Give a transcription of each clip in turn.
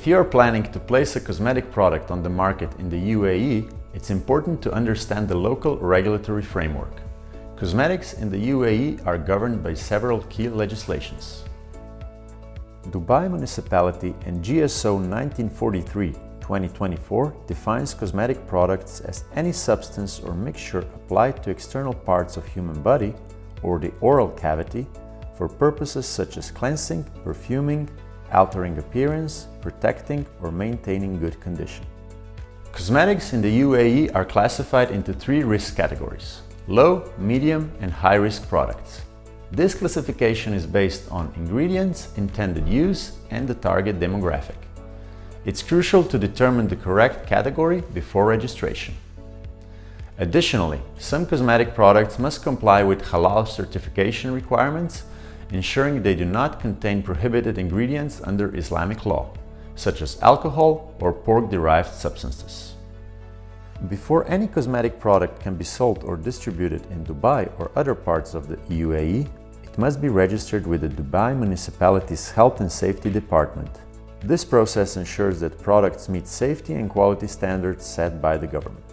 If you are planning to place a cosmetic product on the market in the UAE, it's important to understand the local regulatory framework. Cosmetics in the UAE are governed by several key legislations. Dubai Municipality and GSO 1943/2024 defines cosmetic products as any substance or mixture applied to external parts of human body or the oral cavity for purposes such as cleansing, perfuming, altering appearance, protecting or maintaining good condition. Cosmetics in the UAE are classified into three risk categories: low, medium and high-risk products. This classification is based on ingredients, intended use and the target demographic. It's crucial to determine the correct category before registration. Additionally, some cosmetic products must comply with halal certification requirements, ensuring they do not contain prohibited ingredients under Islamic law, such as alcohol or pork-derived substances. Before any cosmetic product can be sold or distributed in Dubai or other parts of the UAE, it must be registered with the Dubai Municipality's Health and Safety Department. This process ensures that products meet safety and quality standards set by the government.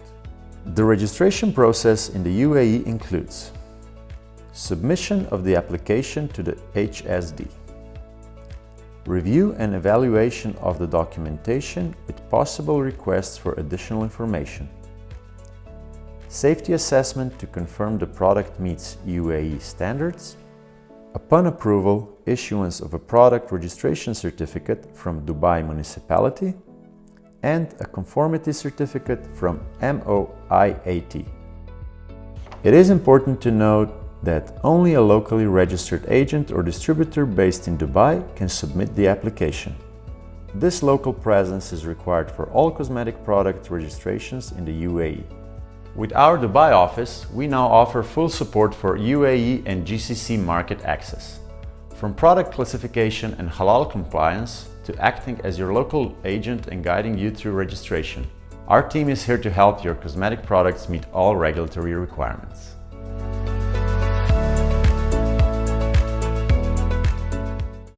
The registration process in the UAE includes submission of the application to the HSD, review and evaluation of the documentation with possible requests for additional information, safety assessment to confirm the product meets UAE standards, upon approval, issuance of a product registration certificate from Dubai Municipality, and a conformity certificate from MOIAT. It is important to note that only a locally registered agent or distributor based in Dubai can submit the application. This local presence is required for all cosmetic product registrations in the UAE. With our Dubai office, we now offer full support for UAE and GCC market access. From product classification and halal compliance to acting as your local agent and guiding you through registration, our team is here to help your cosmetic products meet all regulatory requirements.